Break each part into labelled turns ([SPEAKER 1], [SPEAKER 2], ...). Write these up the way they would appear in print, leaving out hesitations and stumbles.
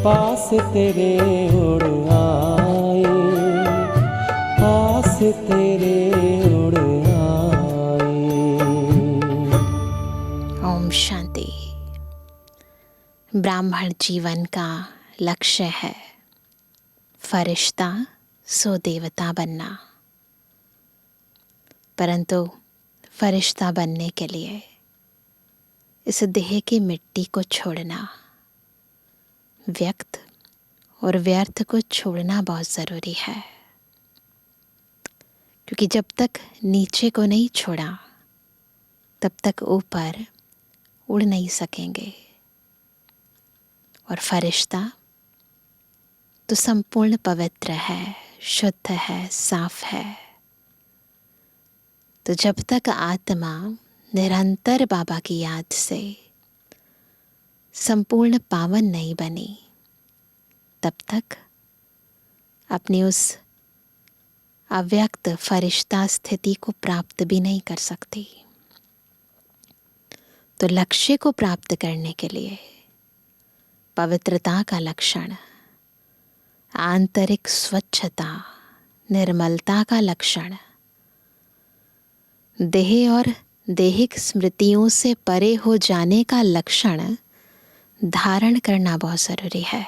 [SPEAKER 1] पास तेरे उड़ आए, पास तेरे उड़ आए।
[SPEAKER 2] ओम शांति। ब्राह्मण जीवन का लक्ष्य है फरिश्ता सो देवता बनना, परंतु फरिश्ता बनने के लिए इस देह की मिट्टी को छोड़ना, व्यक्त और व्यर्थ को छोड़ना बहुत ज़रूरी है। क्योंकि जब तक नीचे को नहीं छोड़ा तब तक ऊपर उड़ नहीं सकेंगे। और फरिश्ता तो संपूर्ण पवित्र है, शुद्ध है, साफ है। तो जब तक आत्मा निरंतर बाबा की याद से संपूर्ण पावन नहीं बनी, तब तक अपनी उस अव्यक्त फरिश्ता स्थिति को प्राप्त भी नहीं कर सकती। तो लक्ष्य को प्राप्त करने के लिए पवित्रता का लक्षण, आंतरिक स्वच्छता, निर्मलता का लक्षण, देह और देहिक स्मृतियों से परे हो जाने का लक्षण धारण करना बहुत ज़रूरी है।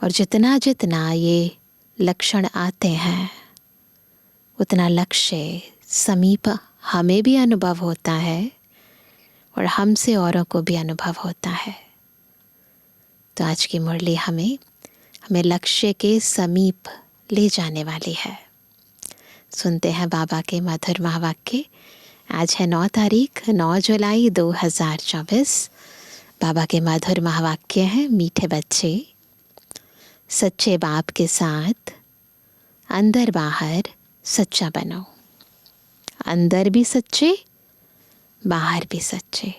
[SPEAKER 2] और जितना जितना ये लक्षण आते हैं उतना लक्ष्य समीप हमें भी अनुभव होता है और हमसे औरों को भी अनुभव होता है। तो आज की मुरली हमें लक्ष्य के समीप ले जाने वाली है। सुनते हैं बाबा के मधुर महावाक्य। आज है 9 तारीख, 9 जुलाई 2024। बाबा के मधुर महावाक्य हैं, मीठे बच्चे सच्चे बाप के साथ अंदर बाहर सच्चा बनो। अंदर भी सच्चे, बाहर भी सच्चे,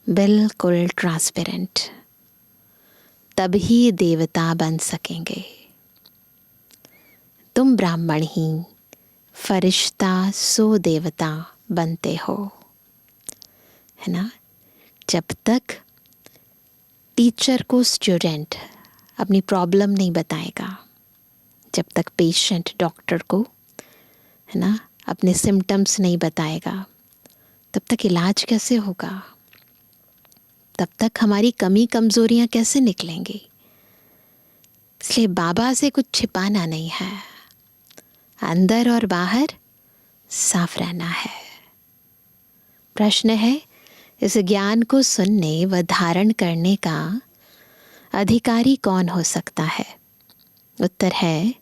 [SPEAKER 2] बिल्कुल ट्रांसपेरेंट, तभी देवता बन सकेंगे। तुम ब्राह्मण ही फरिश्ता सो देवता बनते हो, है ना। जब तक टीचर को स्टूडेंट अपनी प्रॉब्लम नहीं बताएगा, जब तक पेशेंट डॉक्टर को, है ना, अपने सिम्टम्स नहीं बताएगा, तब तक इलाज कैसे होगा? तब तक हमारी कमी कमजोरियां कैसे निकलेंगी? इसलिए बाबा से कुछ छिपाना नहीं है, अंदर और बाहर साफ रहना है। प्रश्न है, इस ज्ञान को सुनने व धारण करने का अधिकारी कौन हो सकता है? उत्तर है,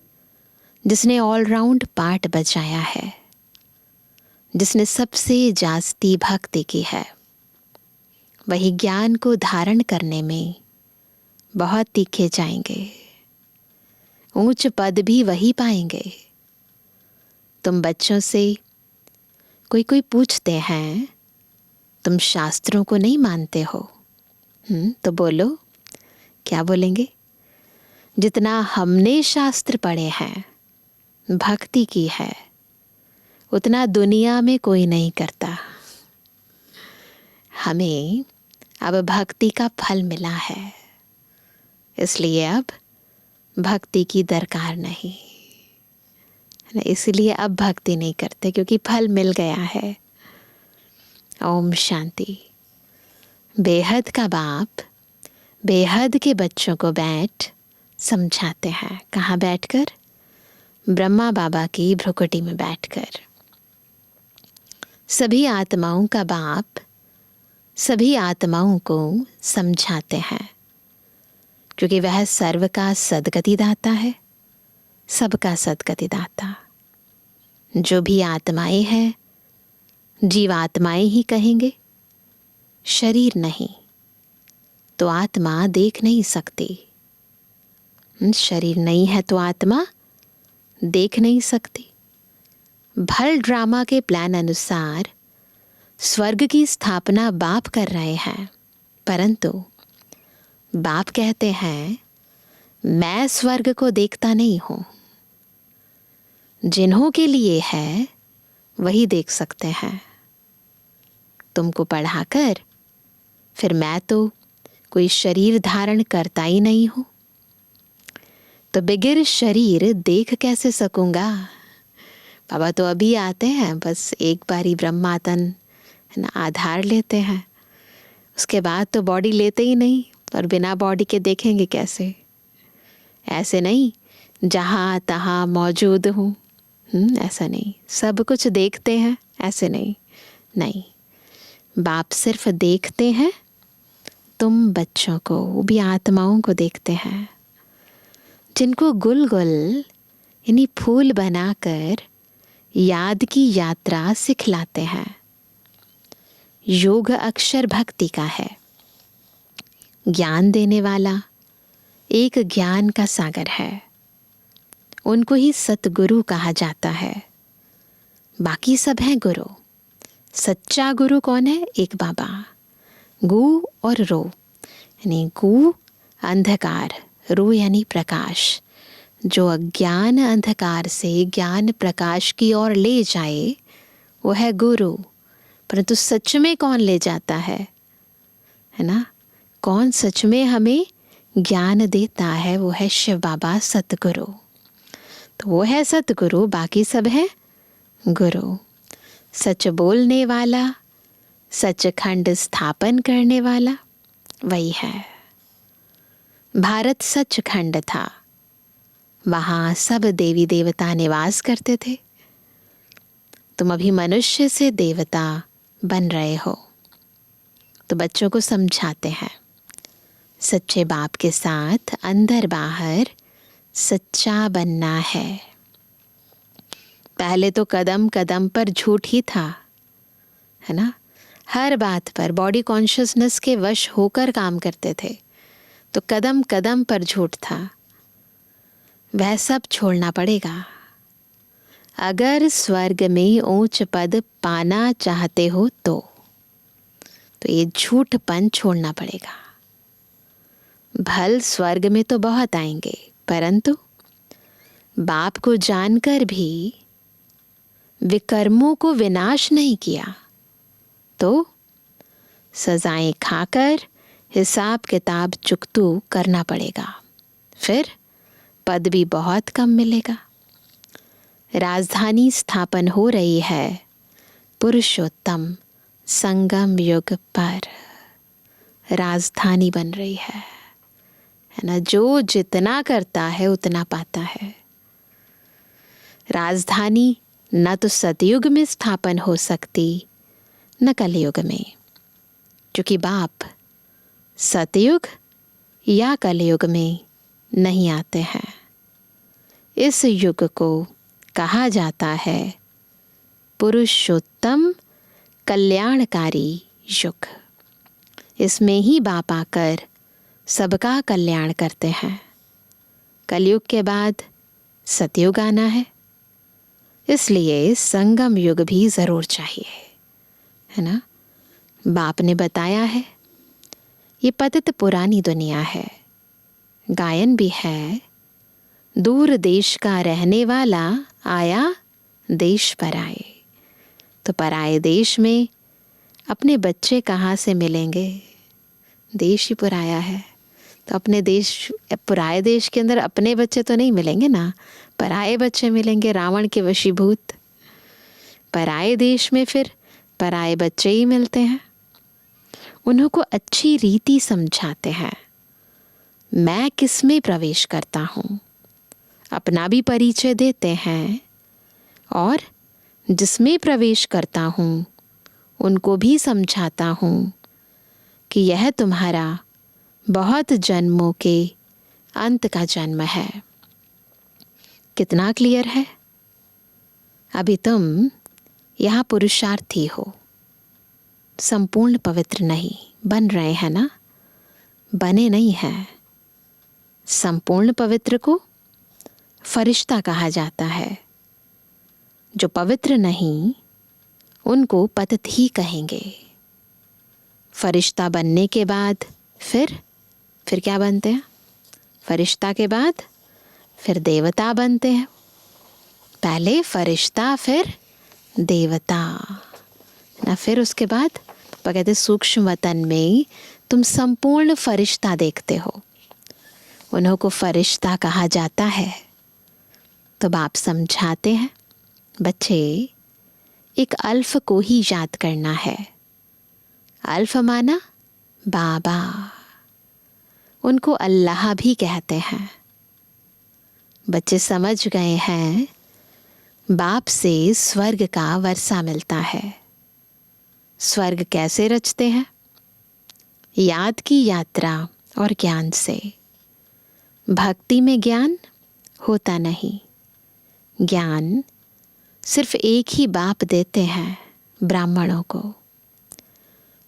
[SPEAKER 2] जिसने ऑलराउंड पार्ट बजाया है, जिसने सबसे जास्ती भक्ति की है। वही ज्ञान को धारण करने में बहुत तीखे जाएंगे, ऊंच पद भी वही पाएंगे। तुम बच्चों से कोई पूछते हैं, तुम शास्त्रों को नहीं मानते हो? तो बोलो, क्या बोलेंगे? जितना हमने शास्त्र पढ़े हैं, भक्ति की है, उतना दुनिया में कोई नहीं करता। हमें अब भक्ति का फल मिला है, इसलिए अब भक्ति की दरकार नहीं, इसलिए अब भक्ति नहीं करते, क्योंकि फल मिल गया है। ओम शांति। बेहद का बाप बेहद के बच्चों को बैठ समझाते हैं। कहाँ बैठकर? ब्रह्मा बाबा की भ्रुकुटी में बैठकर। सभी आत्माओं का बाप सभी आत्माओं को समझाते हैं, क्योंकि वह सर्व का सद्गति दाता है, सबका सद्गति दाता। जो भी आत्माएं हैं, जीवात्माएं ही कहेंगे, शरीर नहीं। तो आत्मा देख नहीं सकती, शरीर नहीं है तो आत्मा देख नहीं सकती। भल ड्रामा के प्लान अनुसार स्वर्ग की स्थापना बाप कर रहे हैं, परंतु बाप कहते हैं, मैं स्वर्ग को देखता नहीं हूं। जिन्हों के लिए है वही देख सकते हैं। तुमको पढ़ाकर फिर मैं तो कोई शरीर धारण करता ही नहीं हूँ, तो बगैर शरीर देख कैसे सकूँगा। बाबा तो अभी आते हैं, बस एक बारी ब्रह्मातन है ना आधार लेते हैं, उसके बाद तो बॉडी लेते ही नहीं, और बिना बॉडी के देखेंगे कैसे। ऐसे नहीं जहाँ तहाँ मौजूद हूँ, ऐसा नहीं सब कुछ देखते हैं, ऐसे नहीं। नहीं, बाप सिर्फ देखते हैं, तुम बच्चों को, वो भी आत्माओं को देखते हैं, जिनको गुल गुल यानी फूल बनाकर याद की यात्रा सिखलाते हैं। योग अक्षर भक्ति का है, ज्ञान देने वाला एक ज्ञान का सागर है, उनको ही सतगुरु कहा जाता है। बाकी सब हैं गुरु। सच्चा गुरु कौन है? एक बाबा। गु और रो यानी गु अंधकार, रो यानी प्रकाश। जो अज्ञान अंधकार से ज्ञान प्रकाश की ओर ले जाए वो है गुरु। परंतु सच में कौन ले जाता है ना? कौन सच में हमें ज्ञान देता है? वो है शिव बाबा सतगुरु। तो वो है सतगुरु, बाकी सब है गुरु। सच बोलने वाला, सचखंड स्थापन करने वाला वही है। भारत सचखंड था, वहाँ सब देवी देवता निवास करते थे। तुम अभी मनुष्य से देवता बन रहे हो, तो बच्चों को समझाते हैं सच्चे बाप के साथ अंदर बाहर सच्चा बनना है। पहले तो कदम कदम पर झूठ ही था, है ना? हर बात पर बॉडी कॉन्शियसनेस के वश होकर काम करते थे, तो कदम कदम पर झूठ था। वह सब छोड़ना पड़ेगा। अगर स्वर्ग में ऊंच पद पाना चाहते हो तो ये झूठपन छोड़ना पड़ेगा। भल स्वर्ग में तो बहुत आएंगे, परंतु बाप को जानकर भी विकर्मों को विनाश नहीं किया तो सजाएं खाकर हिसाब किताब चुकतू करना पड़ेगा। फिर पद भी बहुत कम मिलेगा। राजधानी स्थापन हो रही है पुरुषोत्तम संगम युग पर। राजधानी बन रही है ना? जो जितना करता है उतना पाता है। राजधानी न तो सतयुग में स्थापन हो सकती न कलयुग में, क्योंकि बाप सतयुग या कलयुग में नहीं आते हैं। इस युग को कहा जाता है पुरुषोत्तम कल्याणकारी युग। इसमें ही बाप आकर सबका कल्याण करते हैं। कलयुग के बाद सतयुग आना है, इसलिए संगम युग भी ज़रूर चाहिए, है ना? बाप ने बताया है ये पतित पुरानी दुनिया है। गायन भी है, दूर देश का रहने वाला आया देश पर आए। तो पराए देश में अपने बच्चे कहाँ से मिलेंगे? देश ही पुराया है, तो अपने देश पुराए देश के अंदर अपने बच्चे तो नहीं मिलेंगे ना, पराए बच्चे मिलेंगे, रावण के वशीभूत। पराए देश में फिर पराए बच्चे ही मिलते हैं। उन्हों को अच्छी रीति समझाते हैं, मैं किस में प्रवेश करता हूँ, अपना भी परिचय देते हैं, और जिसमें प्रवेश करता हूँ उनको भी समझाता हूँ कि यह तुम्हारा बहुत जन्मों के अंत का जन्म है। कितना क्लियर है? अभी तुम यहाँ पुरुषार्थी हो, संपूर्ण पवित्र नहीं बन रहे हैं ना? बने नहीं हैं। संपूर्ण पवित्र को फरिश्ता कहा जाता है। जो पवित्र नहीं उनको पतित ही कहेंगे। फरिश्ता बनने के बाद फिर क्या बनते हैं? फरिश्ता के बाद फिर देवता बनते हैं। पहले फरिश्ता फिर देवता ना, फिर उसके बाद कहते सूक्ष्म वतन में तुम संपूर्ण फरिश्ता देखते हो, उन्हों को फरिश्ता कहा जाता है। तो बाप समझाते हैं, बच्चे एक अल्फ को ही याद करना है। अल्फ माना बाबा, उनको अल्लाह भी कहते हैं। बच्चे समझ गए हैं, बाप से स्वर्ग का वर्षा मिलता है। स्वर्ग कैसे रचते हैं? याद की यात्रा और ज्ञान से। भक्ति में ज्ञान होता नहीं। ज्ञान सिर्फ एक ही बाप देते हैं, ब्राह्मणों को।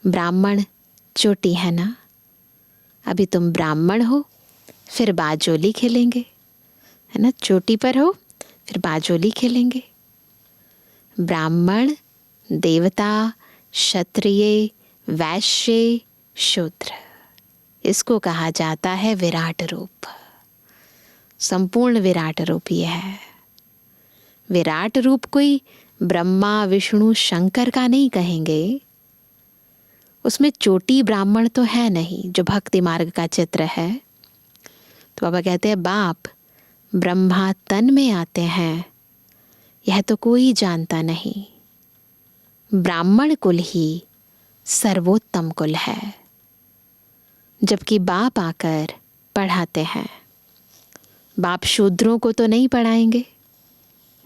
[SPEAKER 2] ब्राह्मण चोटी है ना, अभी तुम ब्राह्मण हो, फिर बाजोली खेलेंगे, है ना। चोटी पर हो, फिर बाजोली खेलेंगे। ब्राह्मण, देवता, क्षत्रिय, वैश्य, शूद्र, इसको कहा जाता है विराट रूप। संपूर्ण विराट रूप ये है। विराट रूप कोई ब्रह्मा, विष्णु, शंकर का नहीं कहेंगे। उसमें चोटी ब्राह्मण तो है नहीं, जो भक्ति मार्ग का चित्र है। तो बाबा कहते हैं, बाप ब्रह्मा तन में आते हैं, यह तो कोई जानता नहीं। ब्राह्मण कुल ही सर्वोत्तम कुल है। जबकि बाप आकर पढ़ाते हैं। बाप शूद्रों को तो नहीं पढ़ाएंगे,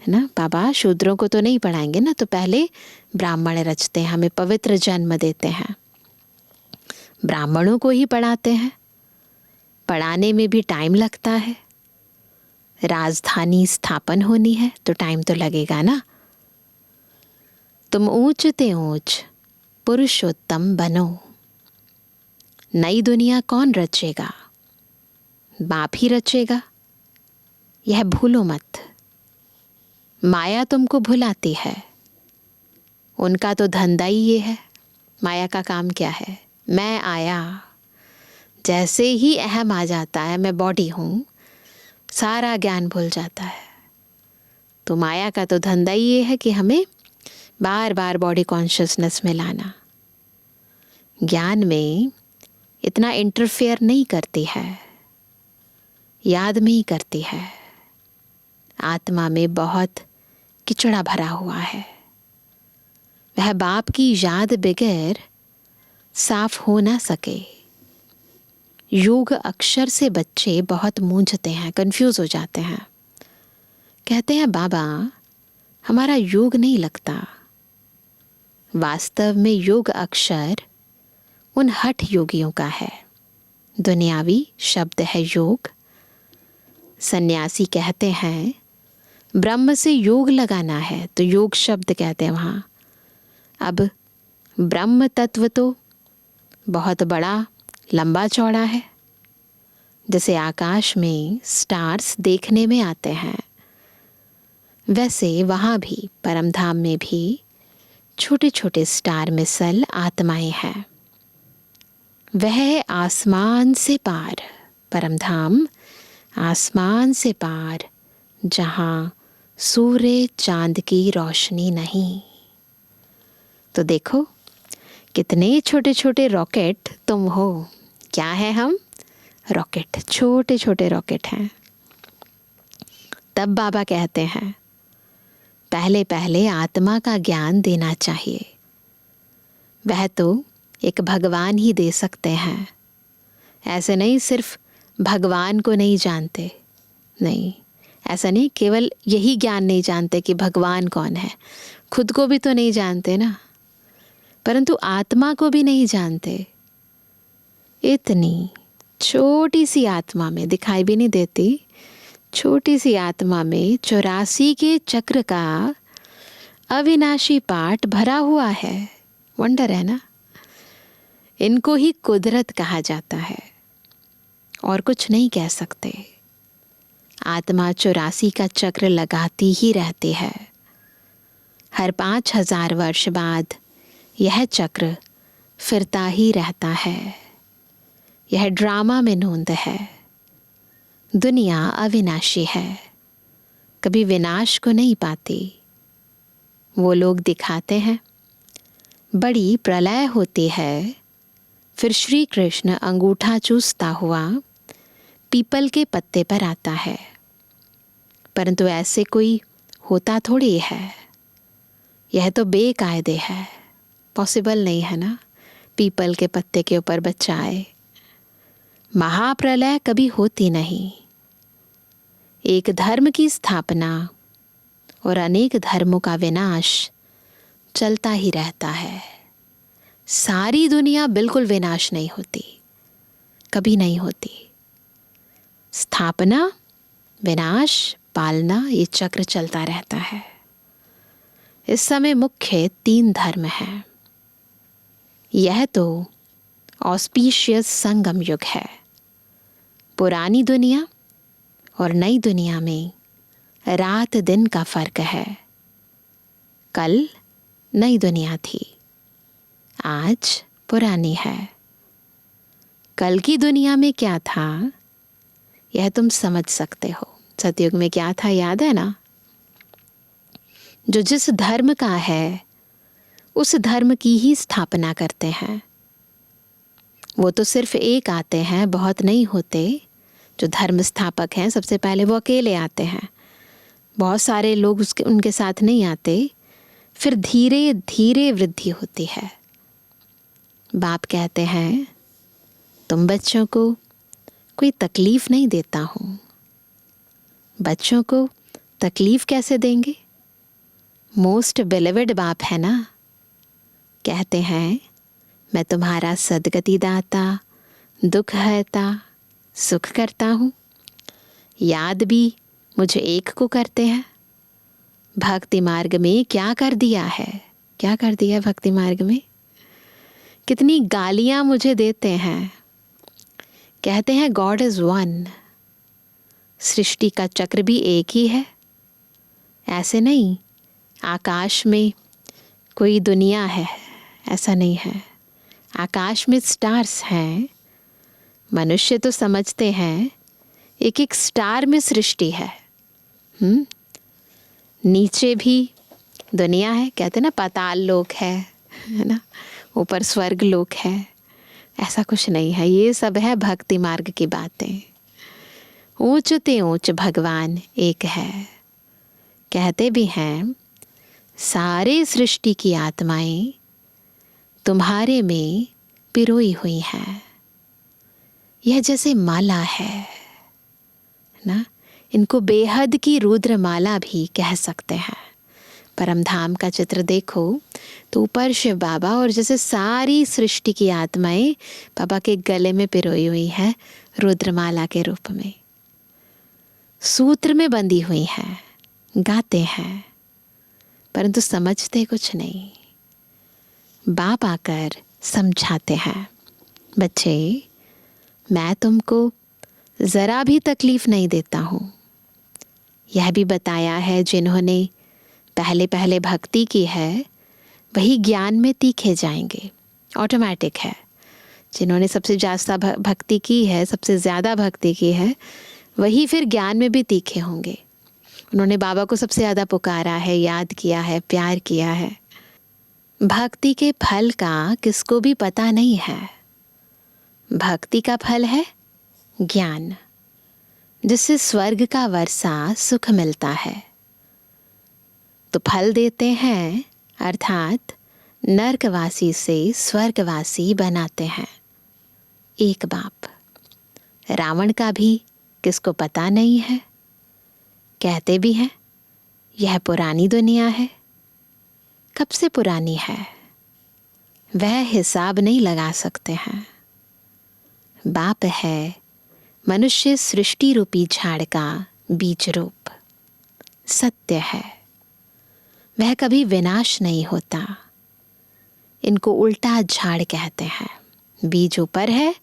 [SPEAKER 2] है ना। बाबा शूद्रों को तो नहीं पढ़ाएंगे ना, तो पहले ब्राह्मण रचते हैं, हमें पवित्र जन्म देते हैं, ब्राह्मणों को ही पढ़ाते हैं। पढ़ाने में भी टाइम लगता है। राजधानी स्थापन होनी है तो टाइम तो लगेगा ना। तुम ऊंच ते ऊंच पुरुषोत्तम बनो। नई दुनिया कौन रचेगा? बाप ही रचेगा, यह भूलो मत। माया तुमको भुलाती है, उनका तो धंधा ही ये है। माया का काम क्या है? मैं आया, जैसे ही अहम आ जाता है, मैं बॉडी हूँ, सारा ज्ञान भूल जाता है। तो माया का तो धंधा ही ये है कि हमें बार बार बॉडी कॉन्शियसनेस में लाना। ज्ञान में इतना इंटरफेयर नहीं करती है, याद में ही करती है। आत्मा में बहुत किचड़ा भरा हुआ है। वह बाप की याद बगैर साफ हो ना सके। योग अक्षर से बच्चे बहुत मूंझते हैं, कंफ्यूज हो जाते हैं। कहते हैं, बाबा हमारा योग नहीं लगता। वास्तव में योग अक्षर उन हठ योगियों का है। दुनियावी शब्द है योग। सन्यासी कहते हैं ब्रह्म से योग लगाना है, तो योग शब्द कहते हैं वहाँ। अब ब्रह्म तत्व तो बहुत बड़ा लंबा चौड़ा है। जैसे आकाश में स्टार्स देखने में आते हैं, वैसे वहाँ भी परमधाम में भी छोटे छोटे स्टार मिसल आत्माएं हैं। वह है आसमान से पार, परमधाम आसमान से पार, जहाँ सूर्य चांद की रोशनी नहीं। तो देखो कितने छोटे छोटे रॉकेट तुम हो। क्या है हम? रॉकेट, छोटे छोटे रॉकेट हैं। तब बाबा कहते हैं, पहले पहले आत्मा का ज्ञान देना चाहिए। वह तो एक भगवान ही दे सकते हैं। ऐसे नहीं सिर्फ भगवान को नहीं जानते, नहीं ऐसा नहीं केवल यही ज्ञान नहीं जानते कि भगवान कौन है, खुद को भी तो नहीं जानते ना, परंतु आत्मा को भी नहीं जानते। इतनी छोटी सी आत्मा में, दिखाई भी नहीं देती, छोटी सी आत्मा में 84 के चक्र का अविनाशी पाठ भरा हुआ है। वंडर है ना। इनको ही कुदरत कहा जाता है, और कुछ नहीं कह सकते। आत्मा 84 का चक्र लगाती ही रहती है। हर 5000 वर्ष बाद यह चक्र फिरता ही रहता है। यह ड्रामा में नोंद है। दुनिया अविनाशी है, कभी विनाश को नहीं पाती। वो लोग दिखाते हैं बड़ी प्रलय होती है, फिर श्री कृष्ण अंगूठा चूसता हुआ पीपल के पत्ते पर आता है। परंतु ऐसे कोई होता थोड़ी है, यह तो बेकायदे है, पॉसिबल नहीं है ना पीपल के पत्ते के ऊपर बच्चा आए। महाप्रलय कभी होती नहीं। एक धर्म की स्थापना और अनेक धर्मों का विनाश चलता ही रहता है। सारी दुनिया बिल्कुल विनाश नहीं होती, कभी नहीं होती। स्थापना, विनाश, पालना, ये चक्र चलता रहता है। इस समय मुख्य 3 धर्म हैं। यह तो ऑस्पिशियस संगम युग है। पुरानी दुनिया और नई दुनिया में रात दिन का फर्क है। कल नई दुनिया थी, आज पुरानी है। कल की दुनिया में क्या था यह तुम समझ सकते हो। सतयुग में क्या था याद है ना? जो जिस धर्म का है उस धर्म की ही स्थापना करते हैं। वो तो सिर्फ एक आते हैं, बहुत नहीं होते। जो धर्म स्थापक हैं सबसे पहले वो अकेले आते हैं, बहुत सारे लोग उनके साथ नहीं आते। फिर धीरे धीरे वृद्धि होती है। बाप कहते हैं तुम बच्चों को कोई तकलीफ नहीं देता हूँ। बच्चों को तकलीफ कैसे देंगे? मोस्ट बिलीवेड बाप है ना। कहते हैं मैं तुम्हारा सदगति दाता, दुख हरता, सुख करता हूँ। याद भी मुझे एक को करते हैं। भक्ति मार्ग में क्या कर दिया है, क्या कर दिया भक्ति मार्ग में? कितनी गालियाँ मुझे देते हैं। कहते हैं गॉड इज वन। सृष्टि का चक्र भी एक ही है। ऐसे नहीं आकाश में कोई दुनिया है, ऐसा नहीं है। आकाश में स्टार्स हैं। मनुष्य तो समझते हैं एक एक स्टार में सृष्टि है। नीचे भी दुनिया है, कहते ना पाताल लोक है ना, ऊपर स्वर्ग लोक है। ऐसा कुछ नहीं है, ये सब है भक्ति मार्ग की बातें। ऊंच ते ऊंच भगवान एक है। कहते भी हैं सारे सृष्टि की आत्माएं तुम्हारे में पिरोई हुई हैं। यह जैसे माला है ना, इनको बेहद की रुद्र माला भी कह सकते हैं। परमधाम का चित्र देखो तो ऊपर शिव बाबा और जैसे सारी सृष्टि की आत्माएं बाबा के गले में पिरोई हुई है रुद्रमाला के रूप में, सूत्र में बंधी हुई हैं। गाते हैं परंतु समझते कुछ नहीं। बाप आकर समझाते हैं बच्चे मैं तुमको ज़रा भी तकलीफ़ नहीं देता हूँ। यह भी बताया है जिन्होंने पहले पहले भक्ति की है वही ज्ञान में तीखे जाएंगे, ऑटोमेटिक है। जिन्होंने सबसे ज़्यादा भक्ति की है, सबसे ज़्यादा भक्ति की है, वही फिर ज्ञान में भी तीखे होंगे। उन्होंने बाबा को सबसे ज़्यादा पुकारा है, याद किया है, प्यार किया है। भक्ति के फल का किसको भी पता नहीं है। भक्ति का फल है ज्ञान, जिससे स्वर्ग का वर्षा सुख मिलता है। तो फल देते हैं अर्थात नरकवासी से स्वर्गवासी बनाते हैं। एक बाप। रावण का भी किसको पता नहीं है। कहते भी हैं यह पुरानी दुनिया है। कब से पुरानी है वह हिसाब नहीं लगा सकते हैं। बाप है मनुष्य सृष्टि रूपी झाड़ का बीज रूप। सत्य है वह कभी विनाश नहीं होता। इनको उल्टा झाड़ कहते हैं। बीज ऊपर है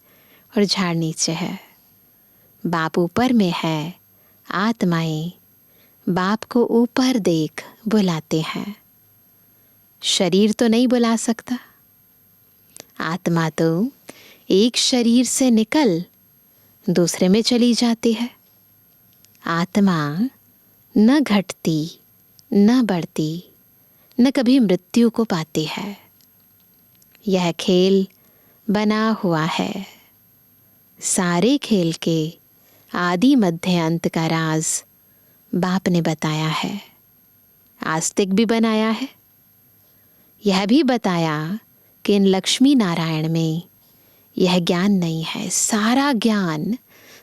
[SPEAKER 2] और झाड़ नीचे है। बाप ऊपर में है, आत्माएं बाप को ऊपर देख बुलाते हैं। शरीर तो नहीं बुला सकता। आत्मा तो एक शरीर से निकल दूसरे में चली जाती है। आत्मा न घटती न बढ़ती न कभी मृत्यु को पाती है। यह खेल बना हुआ है। सारे खेल के आदि मध्य अंत का राज बाप ने बताया है। आस्तिक भी बनाया है। यह भी बताया कि इन लक्ष्मी नारायण में यह ज्ञान नहीं है। सारा ज्ञान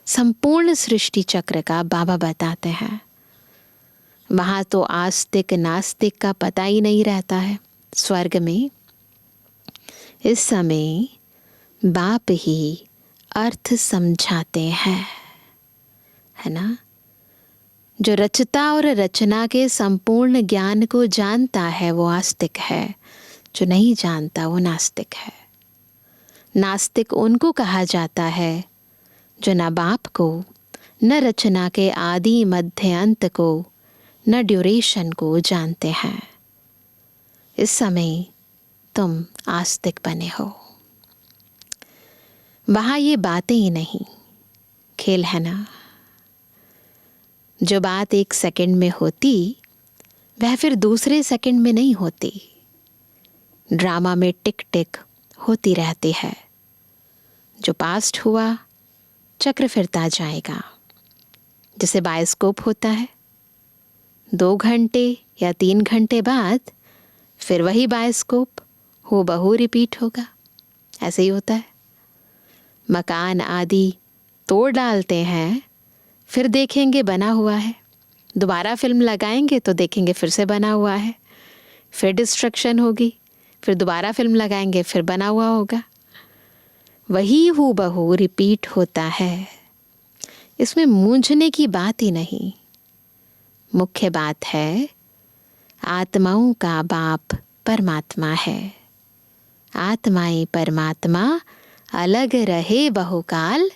[SPEAKER 2] संपूर्ण सृष्टि चक्र का बाबा बताते हैं। वहाँ तो आस्तिक नास्तिक का पता ही नहीं रहता है। स्वर्ग में इस समय बाप ही अर्थ समझाते हैं, है ना। जो रचता और रचना के संपूर्ण ज्ञान को जानता है वो आस्तिक है, जो नहीं जानता वो नास्तिक है। नास्तिक उनको कहा जाता है जो न बाप को, न रचना के आदि मध्य अंत को, न ड्यूरेशन को जानते हैं। इस समय तुम आस्तिक बने हो। वहाँ ये बातें ही नहीं, खेल है ना। जो बात 1 सेकंड में होती वह फिर दूसरे सेकंड में नहीं होती। ड्रामा में टिक टिक होती रहती है। जो पास्ट हुआ चक्र फिरता जाएगा। जैसे बायोस्कोप होता है, 2 घंटे या 3 घंटे बाद फिर वही बायोस्कोप हूबहू रिपीट होगा। ऐसे ही होता है। मकान आदि तोड़ डालते हैं, फिर देखेंगे बना हुआ है। दोबारा फिल्म लगाएंगे तो देखेंगे फिर से बना हुआ है। फिर डिस्ट्रक्शन होगी, फिर दोबारा फिल्म लगाएंगे फिर बना हुआ होगा। वही हूबहू रिपीट होता है। इसमें मूंझने की बात ही नहीं। मुख्य बात है आत्माओं का बाप परमात्मा है। आत्माएं परमात्मा अलग रहे बहुकाल,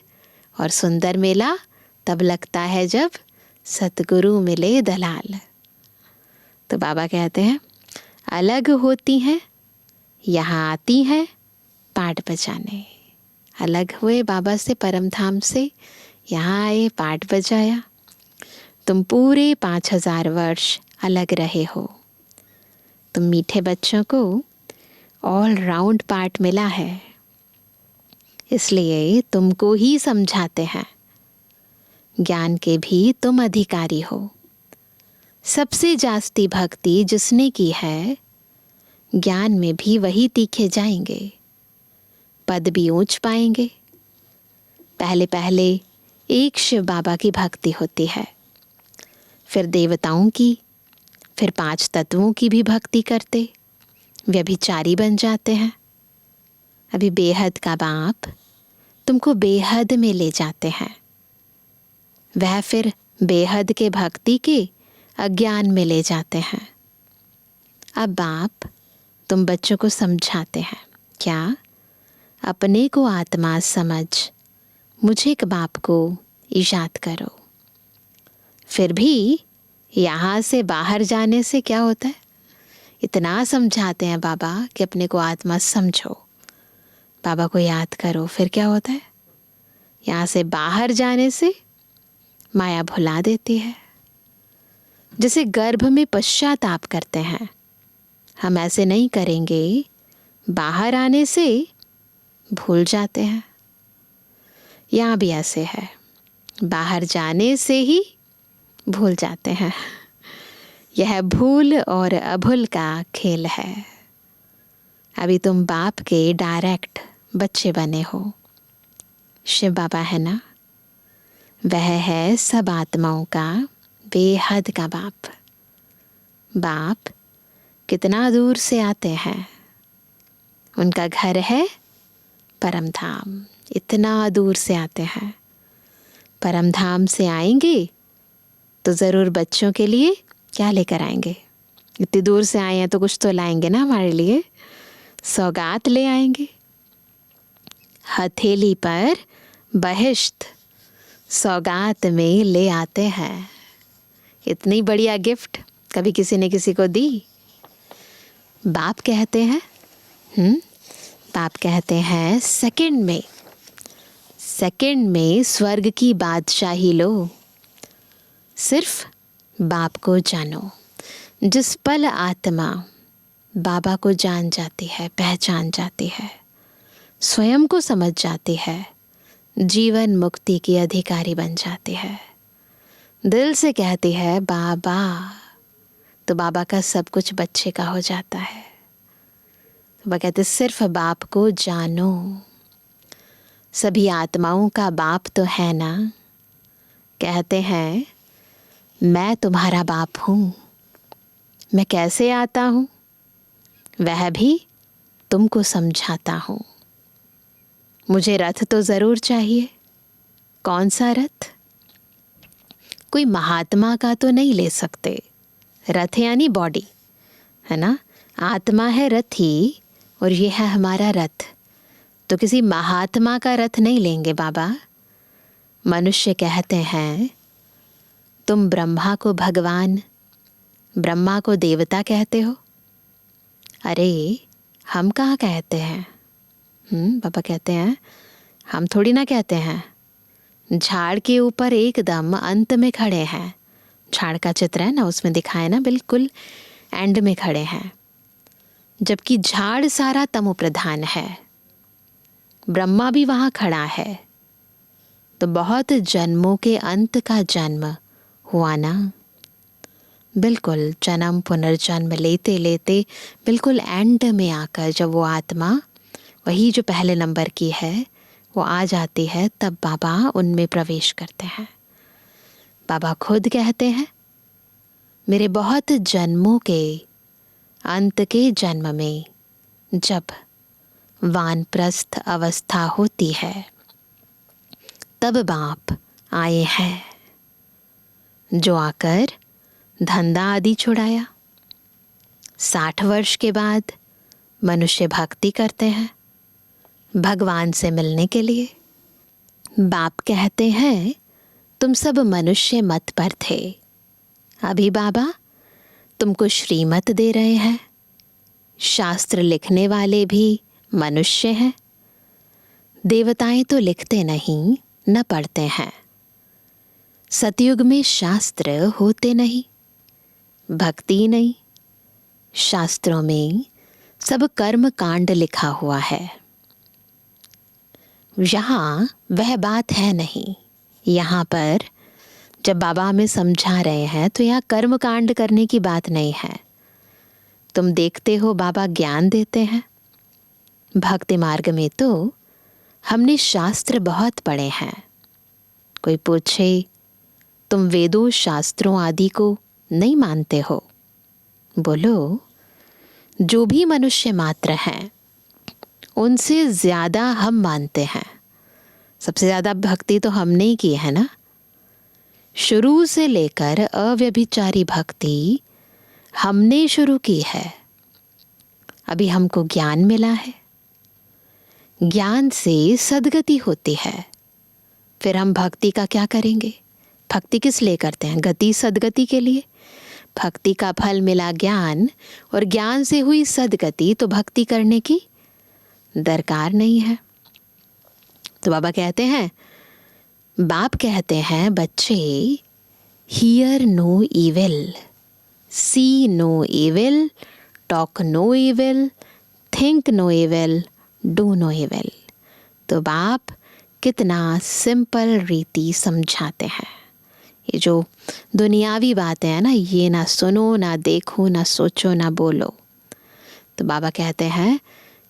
[SPEAKER 2] और सुंदर मेला तब लगता है जब सतगुरु मिले दलाल। तो बाबा कहते हैं अलग होती हैं, यहाँ आती हैं पाठ बजाने। अलग हुए बाबा से, परम धाम से, यहाँ आए पाठ बजाया। तुम पूरे 5000 वर्ष अलग रहे हो। तुम मीठे बच्चों को ऑल राउंड पार्ट मिला है, इसलिए तुमको ही समझाते हैं। ज्ञान के भी तुम अधिकारी हो। सबसे जास्ती भक्ति जिसने की है, ज्ञान में भी वही तीखे जाएंगे, पद भी ऊंच पाएंगे। पहले पहले एक शिव बाबा की भक्ति होती है, फिर देवताओं की, फिर 5 तत्वों की भी भक्ति करते व्यभिचारी बन जाते हैं। अभी बेहद का बाप तुमको बेहद में ले जाते हैं। वह फिर बेहद के भक्ति के अज्ञान में ले जाते हैं। अब बाप तुम बच्चों को समझाते हैं, क्या अपने को आत्मा समझ मुझे एक बाप को इजाद करो। फिर भी यहाँ से बाहर जाने से क्या होता है? इतना समझाते हैं बाबा कि अपने को आत्मा समझो, बाबा को याद करो। फिर क्या होता है? यहाँ से बाहर जाने से माया भुला देती है। जैसे गर्भ में पश्चाताप करते हैं, हम ऐसे नहीं करेंगे, बाहर आने से भूल जाते हैं। यहाँ भी ऐसे है, बाहर जाने से ही भूल जाते हैं। यह भूल और अभूल का खेल है। अभी तुम बाप के डायरेक्ट बच्चे बने हो। शिव बाबा है ना, वह है सब आत्माओं का बेहद का बाप। बाप कितना दूर से आते हैं, उनका घर है परम धाम। इतना दूर से आते हैं। परम धाम से आएंगे तो ज़रूर बच्चों के लिए क्या लेकर आएंगे? इतनी दूर से आए हैं तो कुछ तो लाएंगे ना हमारे लिए, सौगात ले आएंगे। हथेली पर बहिश्त सौगात में ले आते हैं। इतनी बढ़िया गिफ्ट कभी किसी ने किसी को दी? बाप कहते हैं बाप कहते हैं सेकंड में स्वर्ग की बादशाही लो। सिर्फ बाप को जानो। जिस पल आत्मा बाबा को जान जाती है, पहचान जाती है, स्वयं को समझ जाती है, जीवन मुक्ति की अधिकारी बन जाती है। दिल से कहती है बाबा, तो बाबा का सब कुछ बच्चे का हो जाता है। तो वह कहते सिर्फ बाप को जानो, सभी आत्माओं का बाप तो है ना। कहते हैं मैं तुम्हारा बाप हूँ। मैं कैसे आता हूँ वह भी तुमको समझाता हूँ। मुझे रथ तो ज़रूर चाहिए। कौन सा रथ? कोई महात्मा का तो नहीं ले सकते। रथ यानी बॉडी है ना, आत्मा है रथी और ये है हमारा रथ। तो किसी महात्मा का रथ नहीं लेंगे बाबा। मनुष्य कहते हैं तुम ब्रह्मा को भगवान, ब्रह्मा को देवता कहते हो। अरे हम कहाँ कहते हैं? पापा कहते हैं हम थोड़ी ना कहते हैं। झाड़ के ऊपर एकदम अंत में खड़े हैं। झाड़ का चित्र है ना, उसमें दिखाए ना, बिल्कुल एंड में खड़े हैं, जबकि झाड़ सारा तमो प्रधान है। ब्रह्मा भी वहाँ खड़ा है। तो बहुत जन्मों के अंत का जन्म हुआ ना। बिल्कुल जन्म पुनर्जन्म लेते लेते बिल्कुल एंड में आकर जब वो आत्मा, वही जो पहले नंबर की है, वो आ जाती है, तब बाबा उनमें प्रवेश करते हैं। बाबा खुद कहते हैं मेरे बहुत जन्मों के अंत के जन्म में जब वानप्रस्थ अवस्था होती है तब बाप आए हैं, जो आकर धंधा आदि छुड़ाया। 60 वर्ष के बाद मनुष्य भक्ति करते हैं भगवान से मिलने के लिए। बाप कहते हैं तुम सब मनुष्य मत पर थे, अभी बाबा तुमको श्रीमत दे रहे हैं। शास्त्र लिखने वाले भी मनुष्य हैं। देवताएं तो लिखते नहीं, न पढ़ते हैं। सतयुग में शास्त्र होते नहीं, भक्ति नहीं। शास्त्रों में सब कर्म कांड लिखा हुआ है। यहाँ वह बात है नहीं। यहाँ पर जब बाबा हमें समझा रहे हैं तो यहाँ कर्म कांड करने की बात नहीं है। तुम देखते हो बाबा ज्ञान देते हैं। भक्ति मार्ग में तो हमने शास्त्र बहुत पढ़े हैं। कोई पूछे तुम वेदों शास्त्रों आदि को नहीं मानते हो? बोलो जो भी मनुष्य मात्र हैं उनसे ज़्यादा हम मानते हैं। सबसे ज़्यादा भक्ति तो हमने ही की है ना। शुरू से लेकर अव्यभिचारी भक्ति हमने शुरू की है। अभी हमको ज्ञान मिला है, ज्ञान से सद्गति होती है। फिर हम भक्ति का क्या करेंगे? भक्ति किस लिए करते हैं? गति सद्गति के लिए। भक्ति का फल मिला ज्ञान, और ज्ञान से हुई सद्गति, तो भक्ति करने की दरकार नहीं है। तो बाबा कहते हैं, बाप कहते हैं बच्चे, hear no evil, see no evil, talk no evil, think no evil, do no evil. तो बाप कितना सिंपल रीति समझाते हैं। ये जो दुनियावी बातें हैं ना, ये ना सुनो, ना देखो, ना सोचो, ना बोलो। तो बाबा कहते हैं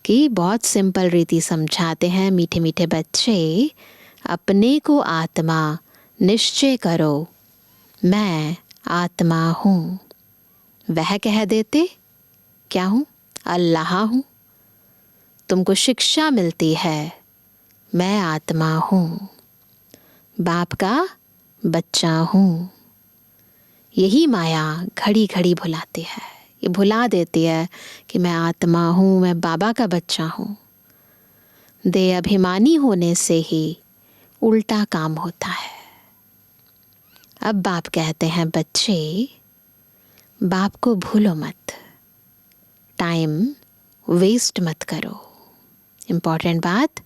[SPEAKER 2] कि बहुत सिंपल रीति समझाते हैं। मीठे मीठे बच्चे, अपने को आत्मा निश्चय करो, मैं आत्मा हूँ। वह कह देते क्या हूँ? अल्लाह हूँ। तुमको शिक्षा मिलती है, मैं आत्मा हूँ, बाप का बच्चा हूँ। यही माया घड़ी घड़ी भुलाती है। ये भुला देती है कि मैं आत्मा हूँ, मैं बाबा का बच्चा हूँ। दे अभिमानी होने से ही उल्टा काम होता है। अब बाप कहते हैं बच्चे, बाप को भूलो मत, टाइम वेस्ट मत करो। इम्पॉर्टेंट बात,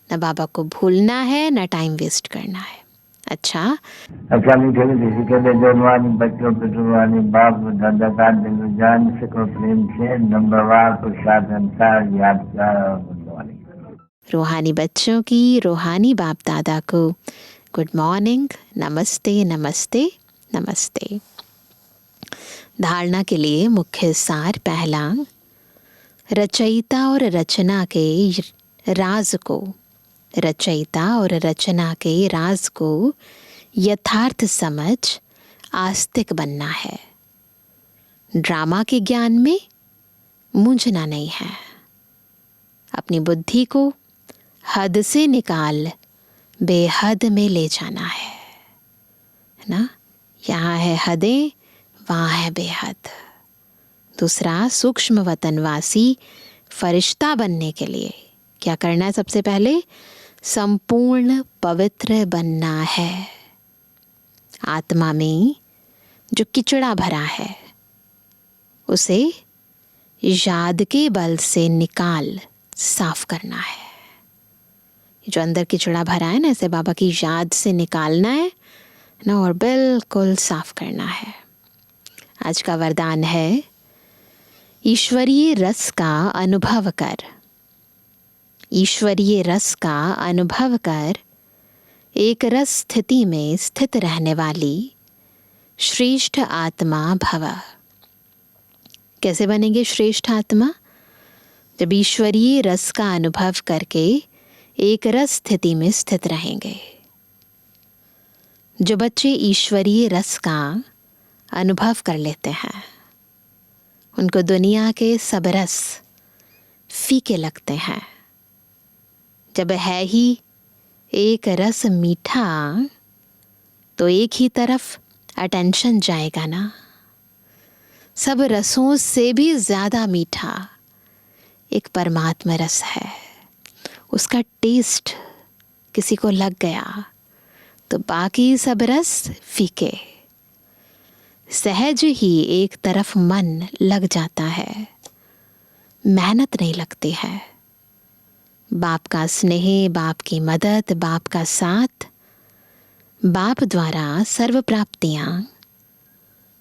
[SPEAKER 2] ना बाबा को भूलना है ना टाइम वेस्ट करना है। अच्छा
[SPEAKER 3] मीठे मीठे के जवानी बच्चों पे जुबानी बाप दादा का दिल जान से को प्रेम से नंबरवार प्रसाद अंसार याद
[SPEAKER 2] रूहानी बच्चों की, रूहानी बाप दादा को गुड मॉर्निंग, नमस्ते नमस्ते नमस्ते। धारणा के लिए मुख्य सार पहला, रचयिता और रचना के राज को, रचयिता और रचना के राज को यथार्थ समझ आस्तिक बनना है। ड्रामा के ज्ञान में मूंझना नहीं है। अपनी बुद्धि को हद से निकाल बेहद में ले जाना है ना। यहाँ है हदें, वहाँ है बेहद। दूसरा, सूक्ष्म वतनवासी फरिश्ता बनने के लिए क्या करना है? सबसे पहले संपूर्ण पवित्र बनना है। आत्मा में जो किचड़ा भरा है उसे याद के बल से निकाल साफ करना है। जो अंदर किचड़ा भरा है ना, इसे बाबा की याद से निकालना है ना और बिल्कुल साफ करना है। आज का वरदान है, ईश्वरीय रस का अनुभव कर। ईश्वरीय रस का अनुभव कर एक रस स्थिति में स्थित रहने वाली श्रेष्ठ आत्मा भव। कैसे बनेंगे श्रेष्ठ आत्मा? जब ईश्वरीय रस का अनुभव करके एक रस स्थिति में स्थित रहेंगे। जो बच्चे ईश्वरीय रस का अनुभव कर लेते हैं उनको दुनिया के सब रस फीके लगते हैं। जब है ही एक रस मीठा तो एक ही तरफ अटेंशन जाएगा ना। सब रसों से भी ज़्यादा मीठा एक परमात्मा रस है। उसका टेस्ट किसी को लग गया तो बाकी सब रस फीके। सहज ही एक तरफ मन लग जाता है, मेहनत नहीं लगती है। बाप का स्नेह, बाप की मदद, बाप का साथ, बाप द्वारा सर्व प्राप्तियां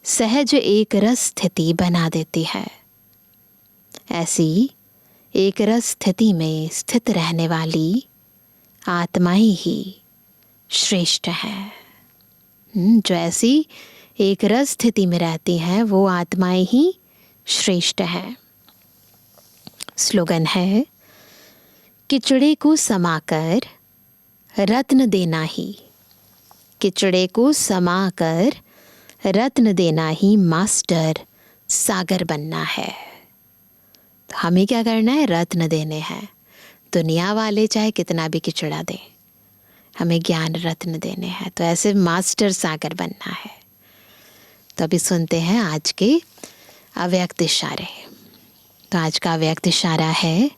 [SPEAKER 2] सहज एक रस स्थिति बना देती है। ऐसी एक रस स्थिति में स्थित रहने वाली आत्माएं ही श्रेष्ठ है। जो ऐसी एक रस स्थिति में रहती हैं वो आत्माएं ही श्रेष्ठ है। स्लोगन है, किचड़े को समाकर रत्न देना ही, किचड़े को समाकर रत्न देना ही मास्टर सागर बनना है। तो हमें क्या करना है? रत्न देने हैं। दुनिया वाले चाहे कितना भी किचड़ा दें, हमें ज्ञान रत्न देने हैं। तो ऐसे मास्टर सागर बनना है। तो अभी सुनते हैं आज के अव्यक्त इशारे। तो आज का अव्यक्त इशारा है,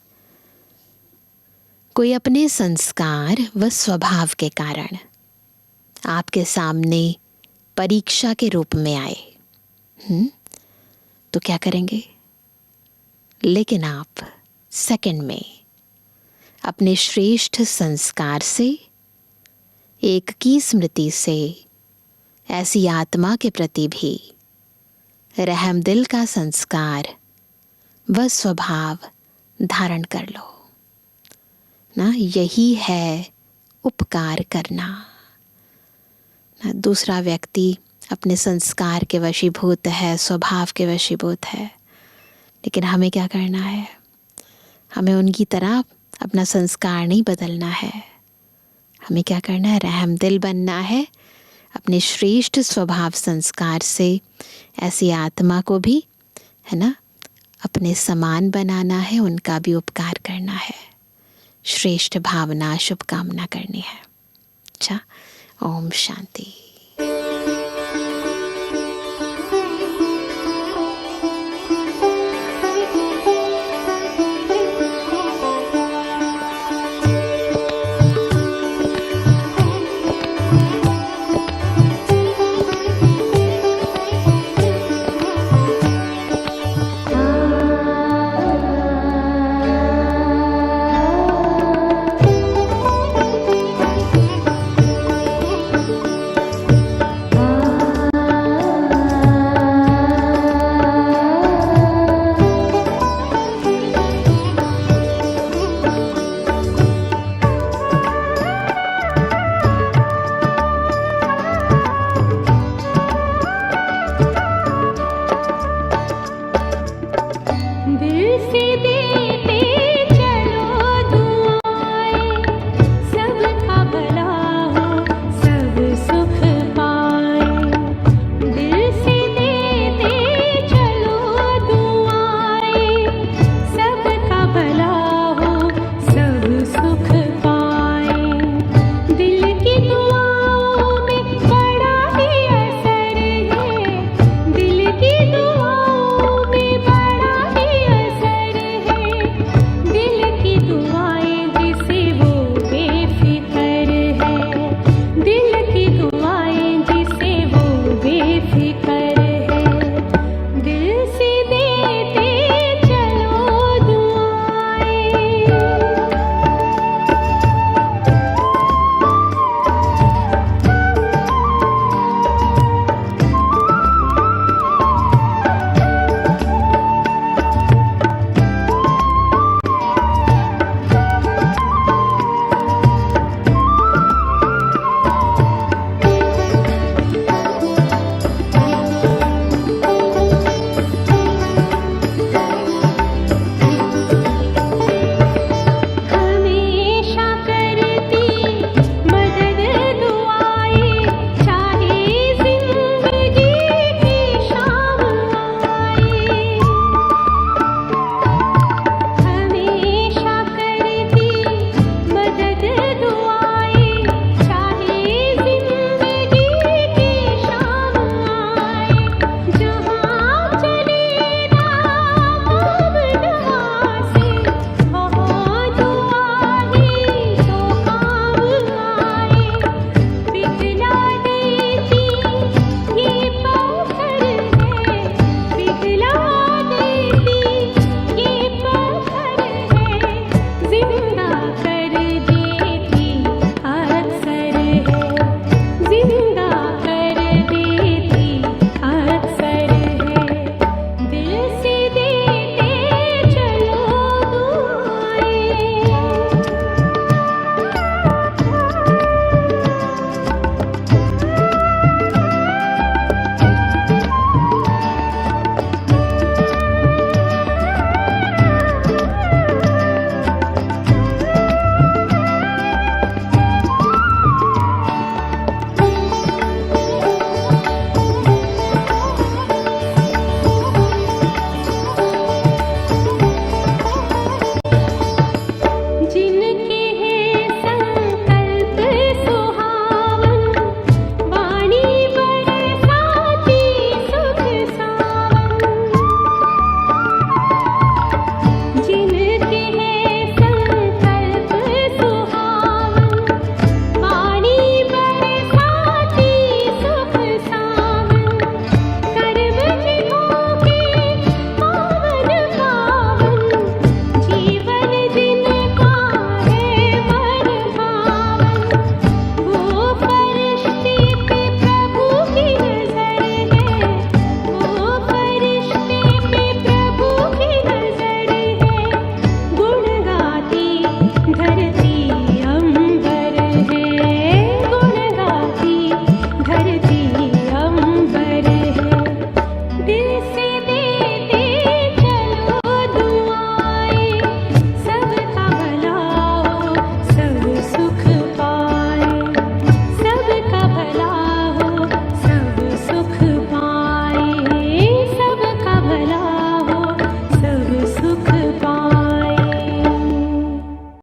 [SPEAKER 2] कोई अपने संस्कार व स्वभाव के कारण आपके सामने परीक्षा के रूप में आए तो क्या करेंगे? लेकिन आप सेकंड में अपने श्रेष्ठ संस्कार से, एक की स्मृति से ऐसी आत्मा के प्रति भी रहम दिल का संस्कार व स्वभाव धारण कर लो ना। यही है उपकार करना ना। दूसरा व्यक्ति अपने संस्कार के वशीभूत है, स्वभाव के वशीभूत है, लेकिन हमें क्या करना है? हमें उनकी तरह अपना संस्कार नहीं बदलना है। हमें क्या करना है? रहम दिल बनना है। अपने श्रेष्ठ स्वभाव संस्कार से ऐसी आत्मा को भी, है ना, अपने समान बनाना है, उनका भी उपकार करना है, श्रेष्ठ भावना शुभकामना करनी है। अच्छा, ओम शांति।